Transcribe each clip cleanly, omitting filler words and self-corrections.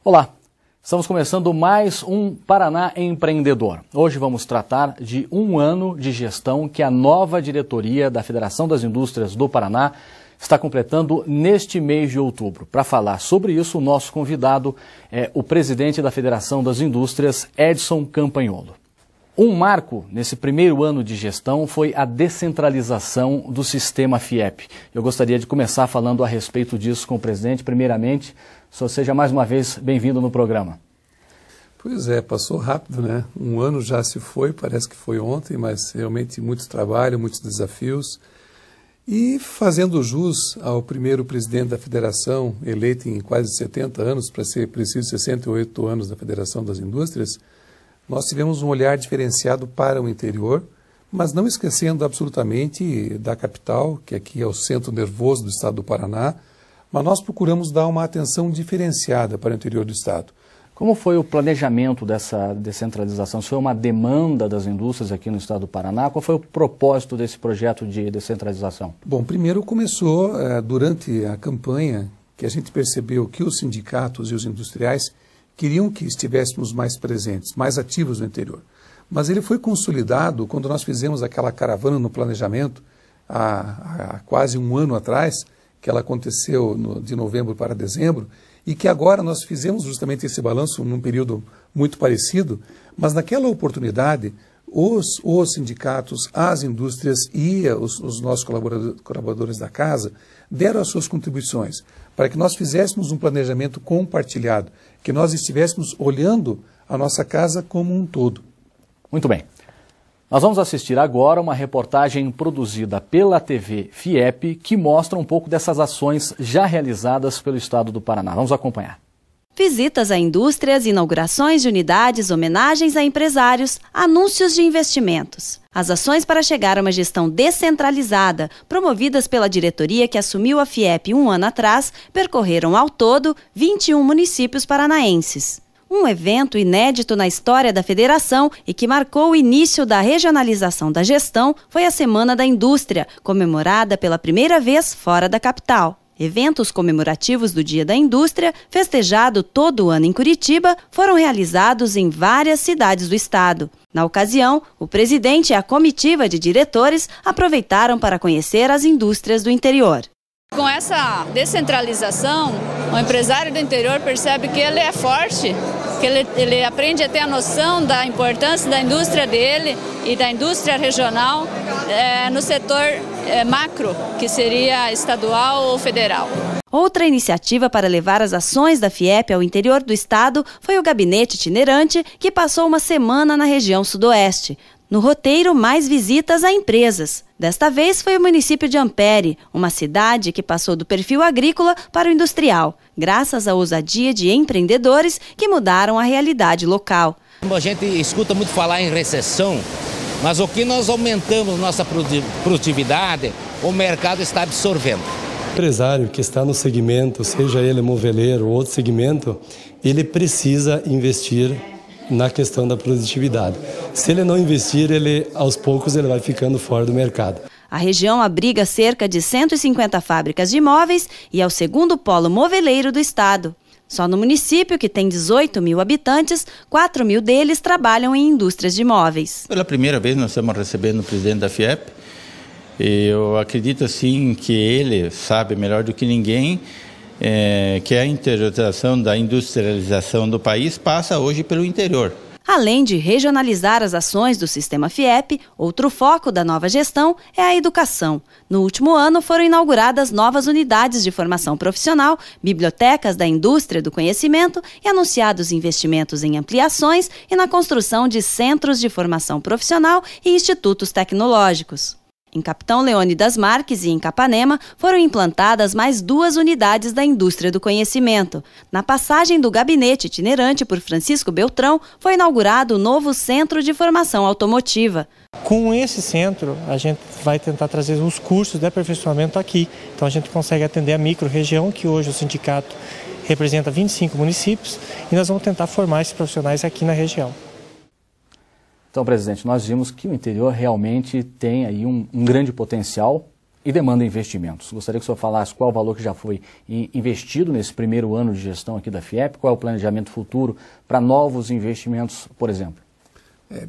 Olá, estamos começando mais um Paraná Empreendedor. Hoje vamos tratar de um ano de gestão que a nova diretoria da Federação das Indústrias do Paraná está completando neste mês de outubro. Para falar sobre isso, o nosso convidado é o presidente da Federação das Indústrias, Edson Campagnolo. Um marco nesse primeiro ano de gestão foi a descentralização do sistema FIEP. Eu gostaria de começar falando a respeito disso com o presidente. Primeiramente, só seja mais uma vez bem-vindo no programa. Pois é, passou rápido, né? Um ano já se foi, parece que foi ontem, mas realmente muito trabalho, muitos desafios. E fazendo jus ao primeiro presidente da federação, eleito em quase 70 anos, para ser preciso 68 anos da Federação das Indústrias, nós tivemos um olhar diferenciado para o interior, mas não esquecendo absolutamente da capital, que aqui é o centro nervoso do estado do Paraná, mas nós procuramos dar uma atenção diferenciada para o interior do estado. Como foi o planejamento dessa descentralização? Isso foi uma demanda das indústrias aqui no estado do Paraná? Qual foi o propósito desse projeto de descentralização? Bom, primeiro começou durante a campanha que a gente percebeu que os sindicatos e os industriais queriam que estivéssemos mais presentes, mais ativos no interior. Mas ele foi consolidado quando nós fizemos aquela caravana no planejamento há quase um ano atrás, que ela aconteceu de novembro para dezembro, e que agora nós fizemos justamente esse balanço num período muito parecido, mas naquela oportunidade os sindicatos, as indústrias e os nossos colaboradores da casa deram as suas contribuições para que nós fizéssemos um planejamento compartilhado, que nós estivéssemos olhando a nossa casa como um todo. Muito bem. Nós vamos assistir agora uma reportagem produzida pela TV FIEP que mostra um pouco dessas ações já realizadas pelo estado do Paraná. Vamos acompanhar. Visitas a indústrias, inaugurações de unidades, homenagens a empresários, anúncios de investimentos. As ações para chegar a uma gestão descentralizada, promovidas pela diretoria que assumiu a FIEP um ano atrás, percorreram ao todo 21 municípios paranaenses. Um evento inédito na história da federação e que marcou o início da regionalização da gestão foi a Semana da Indústria, comemorada pela primeira vez fora da capital. Eventos comemorativos do Dia da Indústria, festejado todo o ano em Curitiba, foram realizados em várias cidades do estado. Na ocasião, o presidente e a comitiva de diretores aproveitaram para conhecer as indústrias do interior. Com essa descentralização, o empresário do interior percebe que ele é forte, que ele aprende a ter a noção da importância da indústria dele e da indústria regional no setor macro, que seria estadual ou federal. Outra iniciativa para levar as ações da FIEP ao interior do estado foi o Gabinete Itinerante, que passou uma semana na região sudoeste. No roteiro, mais visitas a empresas. Desta vez foi o município de Ampere, uma cidade que passou do perfil agrícola para o industrial, graças à ousadia de empreendedores que mudaram a realidade local. A gente escuta muito falar em recessão, mas o que nós aumentamos nossa produtividade, o mercado está absorvendo. O empresário que está no segmento, seja ele moveleiro ou outro segmento, ele precisa investir na questão da produtividade. Se ele não investir, aos poucos ele vai ficando fora do mercado. A região abriga cerca de 150 fábricas de imóveis e é o segundo polo moveleiro do estado. Só no município, que tem 18 mil habitantes, 4 mil deles trabalham em indústrias de imóveis. Pela primeira vez nós estamos recebendo o presidente da FIEP e eu acredito assim que ele sabe melhor do que ninguém que a interiorização da industrialização do país passa hoje pelo interior. Além de regionalizar as ações do sistema FIEP, outro foco da nova gestão é a educação. No último ano foram inauguradas novas unidades de formação profissional, bibliotecas da indústria do conhecimento e anunciados investimentos em ampliações e na construção de centros de formação profissional e institutos tecnológicos. Em Capitão Leônidas Marques e em Capanema foram implantadas mais 2 unidades da indústria do conhecimento. Na passagem do Gabinete Itinerante por Francisco Beltrão, foi inaugurado o novo Centro de Formação Automotiva. Com esse centro, a gente vai tentar trazer os cursos de aperfeiçoamento aqui. Então a gente consegue atender a micro-região, que hoje o sindicato representa 25 municípios, e nós vamos tentar formar esses profissionais aqui na região. Então, presidente, nós vimos que o interior realmente tem aí um grande potencial e demanda investimentos. Gostaria que o senhor falasse qual o valor que já foi investido nesse primeiro ano de gestão aqui da FIEP, qual é o planejamento futuro para novos investimentos, por exemplo.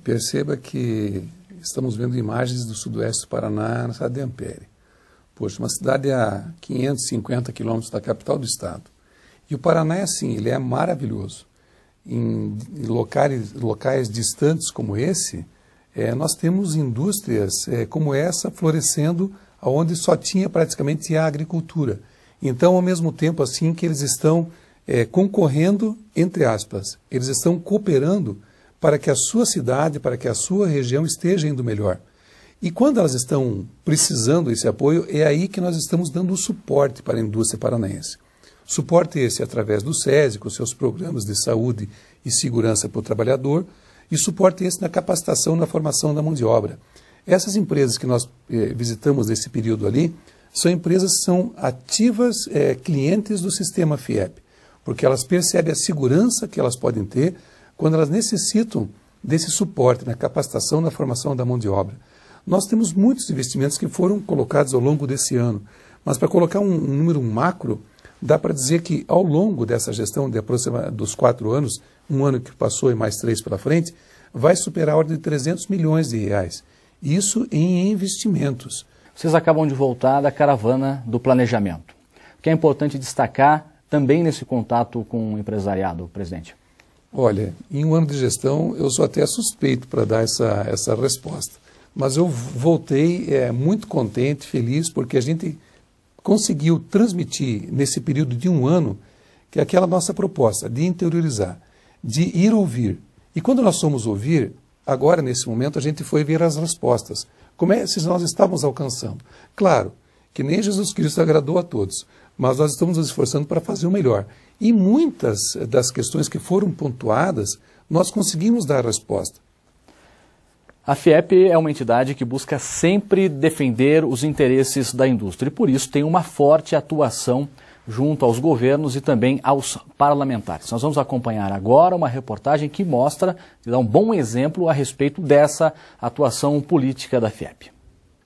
Perceba que estamos vendo imagens do sudoeste do Paraná, na cidade de Ampere. Poxa, uma cidade a 550 quilômetros da capital do estado. E o Paraná é assim, ele é maravilhoso. Em locais distantes como esse, nós temos indústrias como essa florescendo, onde só tinha praticamente a agricultura. Então, ao mesmo tempo assim que eles estão concorrendo, entre aspas, eles estão cooperando para que a sua cidade, para que a sua região esteja indo melhor. E quando elas estão precisando desse apoio, é aí que nós estamos dando o suporte para a indústria paranaense. Suporte esse através do SESI, com seus programas de saúde e segurança para o trabalhador, e suporte esse na capacitação e na formação da mão de obra. Essas empresas que nós visitamos nesse período ali, são empresas que são ativas clientes do sistema FIEP, porque elas percebem a segurança que elas podem ter quando elas necessitam desse suporte na capacitação e na formação da mão de obra. Nós temos muitos investimentos que foram colocados ao longo desse ano, mas para colocar um número macro, dá para dizer que ao longo dessa gestão dos 4 anos, um ano que passou e mais 3 pela frente, vai superar a ordem de 300 milhões de reais. Isso em investimentos. Vocês acabam de voltar da caravana do planejamento. O que é importante destacar também nesse contato com o empresariado, presidente? Olha, em um ano de gestão eu sou até suspeito para dar essa resposta. Mas eu voltei muito contente, feliz, porque a gente conseguiu transmitir nesse período de um ano que aquela nossa proposta de interiorizar, de ir ouvir. E quando nós fomos ouvir, agora nesse momento a gente foi ver as respostas. Como é que nós estávamos alcançando? Claro que nem Jesus Cristo agradou a todos, mas nós estamos nos esforçando para fazer o melhor. E muitas das questões que foram pontuadas, nós conseguimos dar a resposta. A FIEP é uma entidade que busca sempre defender os interesses da indústria e, por isso, tem uma forte atuação junto aos governos e também aos parlamentares. Nós vamos acompanhar agora uma reportagem que mostra, que dá um bom exemplo a respeito dessa atuação política da FIEP.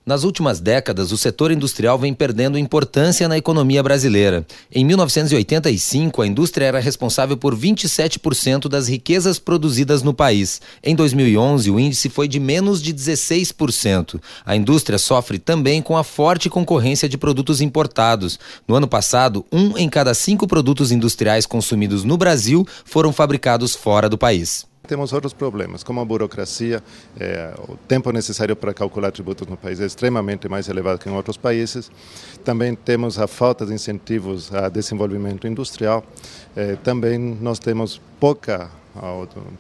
Nas últimas décadas, o setor industrial vem perdendo importância na economia brasileira. Em 1985, a indústria era responsável por 27% das riquezas produzidas no país. Em 2011, o índice foi de menos de 16%. A indústria sofre também com a forte concorrência de produtos importados. No ano passado, 1 em cada 5 produtos industriais consumidos no Brasil foram fabricados fora do país. Temos outros problemas, como a burocracia, o tempo necessário para calcular tributos no país é extremamente mais elevado que em outros países. Também temos a falta de incentivos a desenvolvimento industrial. Também nós temos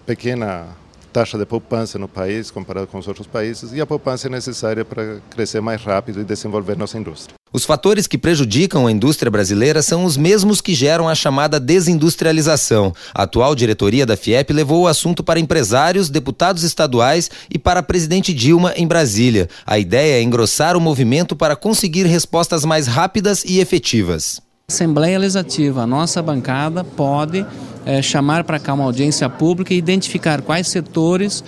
pequena taxa de poupança no país comparado com os outros países, e a poupança é necessária para crescer mais rápido e desenvolver nossa indústria. Os fatores que prejudicam a indústria brasileira são os mesmos que geram a chamada desindustrialização. A atual diretoria da FIEP levou o assunto para empresários, deputados estaduais e para a presidente Dilma em Brasília. A ideia é engrossar o movimento para conseguir respostas mais rápidas e efetivas. Assembleia Legislativa, a nossa bancada pode chamar para cá uma audiência pública e identificar quais setores,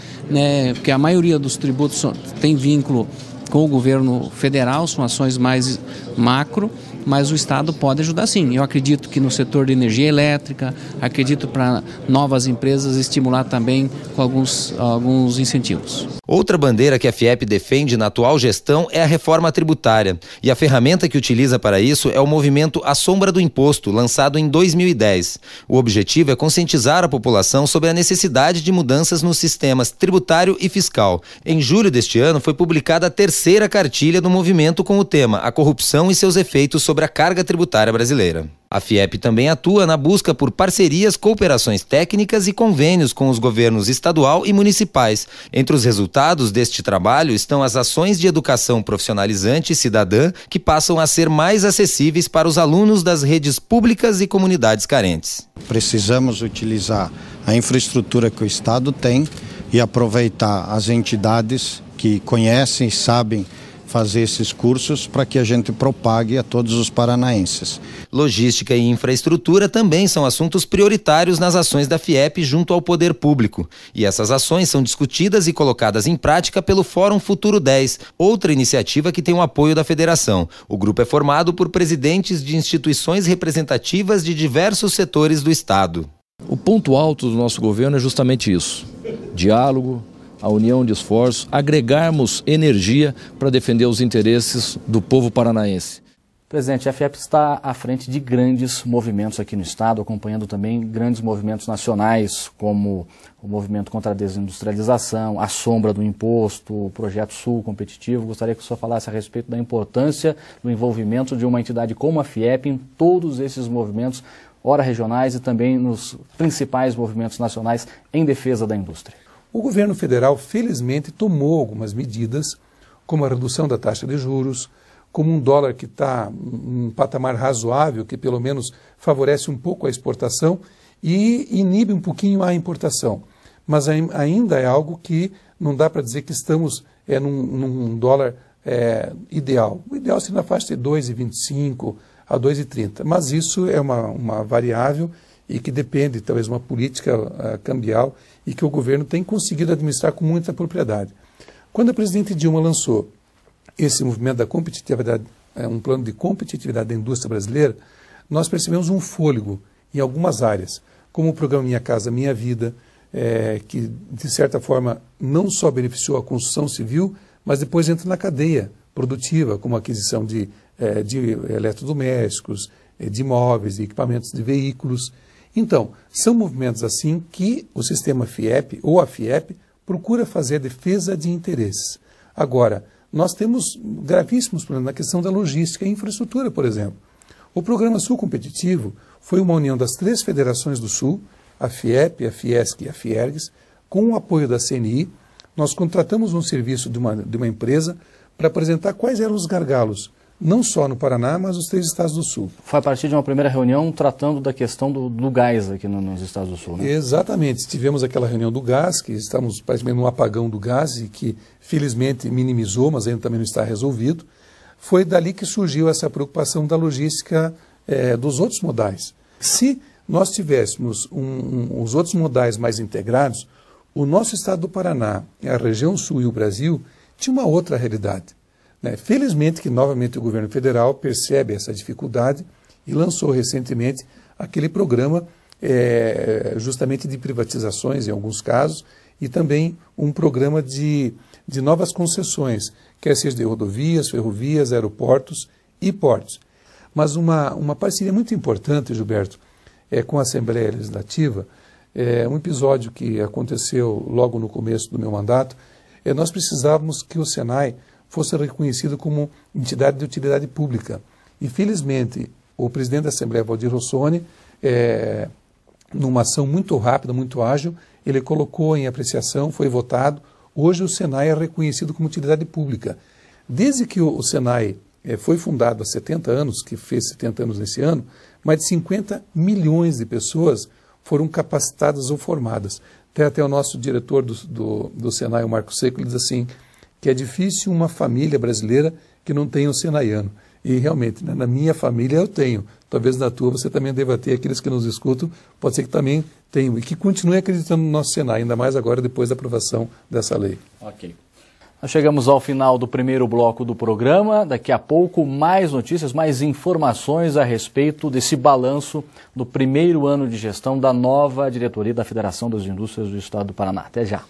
porque a maioria dos tributos tem vínculo com o governo federal, são ações mais macro, mas o Estado pode ajudar sim. Eu acredito que no setor de energia elétrica, acredito para novas empresas estimular também com alguns incentivos. Outra bandeira que a FIEP defende na atual gestão é a reforma tributária. E a ferramenta que utiliza para isso é o movimento A Sombra do Imposto, lançado em 2010. O objetivo é conscientizar a população sobre a necessidade de mudanças nos sistemas tributário e fiscal. Em julho deste ano foi publicada a 3ª cartilha do movimento com o tema A Corrupção e seus efeitos sobre a carga tributária brasileira. A FIEP também atua na busca por parcerias, cooperações técnicas e convênios com os governos estadual e municipais. Entre os resultados deste trabalho estão as ações de educação profissionalizante e cidadã, que passam a ser mais acessíveis para os alunos das redes públicas e comunidades carentes. Precisamos utilizar a infraestrutura que o Estado tem e aproveitar as entidades que conhecem e sabem fazer esses cursos para que a gente propague a todos os paranaenses. Logística e infraestrutura também são assuntos prioritários nas ações da FIEP junto ao poder público. E essas ações são discutidas e colocadas em prática pelo Fórum Futuro 10, outra iniciativa que tem o apoio da federação. O grupo é formado por presidentes de instituições representativas de diversos setores do Estado. O ponto alto do nosso governo é justamente isso: diálogo, a união de esforços, agregarmos energia para defender os interesses do povo paranaense. Presidente, a FIEP está à frente de grandes movimentos aqui no Estado, acompanhando também grandes movimentos nacionais, como o movimento contra a desindustrialização, a sombra do imposto, o Projeto Sul Competitivo. Gostaria que o senhor falasse a respeito da importância do envolvimento de uma entidade como a FIEP em todos esses movimentos, ora regionais e também nos principais movimentos nacionais em defesa da indústria. O governo federal, felizmente, tomou algumas medidas, como a redução da taxa de juros, como um dólar que está em um patamar razoável, que pelo menos favorece um pouco a exportação e inibe um pouquinho a importação. Mas ainda é algo que não dá para dizer que estamos num dólar ideal. O ideal seria na faixa de 2,25 a 2,30. Mas isso é uma variável e que depende, talvez, de uma política cambial e que o governo tem conseguido administrar com muita propriedade. Quando a presidente Dilma lançou esse movimento da competitividade, um plano de competitividade da indústria brasileira, nós percebemos um fôlego em algumas áreas, como o programa Minha Casa Minha Vida, que de certa forma não só beneficiou a construção civil, mas depois entra na cadeia produtiva, como a aquisição de eletrodomésticos, de imóveis, de equipamentos de veículos. Então, são movimentos assim que o sistema FIEP ou a FIEP procura fazer a defesa de interesses. Agora, nós temos gravíssimos problemas na questão da logística e infraestrutura, por exemplo. O Programa Sul Competitivo foi uma união das 3 federações do Sul, a FIEP, a Fiesc e a Fiergs, com o apoio da CNI. Nós contratamos um serviço de uma empresa para apresentar quais eram os gargalos, não só no Paraná, mas nos 3 estados do Sul. Foi a partir de uma primeira reunião tratando da questão do gás aqui nos estados do Sul, né? Exatamente. Tivemos aquela reunião do gás, que estamos praticamente num apagão do gás e que felizmente minimizou, mas ainda também não está resolvido. Foi dali que surgiu essa preocupação da logística dos outros modais. Se nós tivéssemos os outros modais mais integrados, o nosso estado do Paraná, a região sul e o Brasil, tinha uma outra realidade. Felizmente que novamente o governo federal percebe essa dificuldade e lançou recentemente aquele programa justamente de privatizações em alguns casos e também um programa de novas concessões, quer seja de rodovias, ferrovias, aeroportos e portos. Mas uma parceria muito importante, Gilberto, com a Assembleia Legislativa, um episódio que aconteceu logo no começo do meu mandato, nós precisávamos que o Senai fosse reconhecido como entidade de utilidade pública. E, felizmente, o presidente da Assembleia, Valdir Rossoni, numa ação muito rápida, muito ágil, ele colocou em apreciação, foi votado. Hoje o Senai é reconhecido como utilidade pública. Desde que o Senai foi fundado há 70 anos, que fez 70 anos nesse ano, mais de 50 milhões de pessoas foram capacitadas ou formadas. Até o nosso diretor do Senai, o Marco Seco, ele diz assim, que é difícil uma família brasileira que não tenha um senaiano. E realmente, na minha família eu tenho. Talvez na tua você também deva ter, aqueles que nos escutam, pode ser que também tenham. E que continuem acreditando no nosso Senai, ainda mais agora depois da aprovação dessa lei. Ok. Nós chegamos ao final do primeiro bloco do programa. Daqui a pouco, mais notícias, mais informações a respeito desse balanço do primeiro ano de gestão da nova diretoria da Federação das Indústrias do Estado do Paraná. Até já.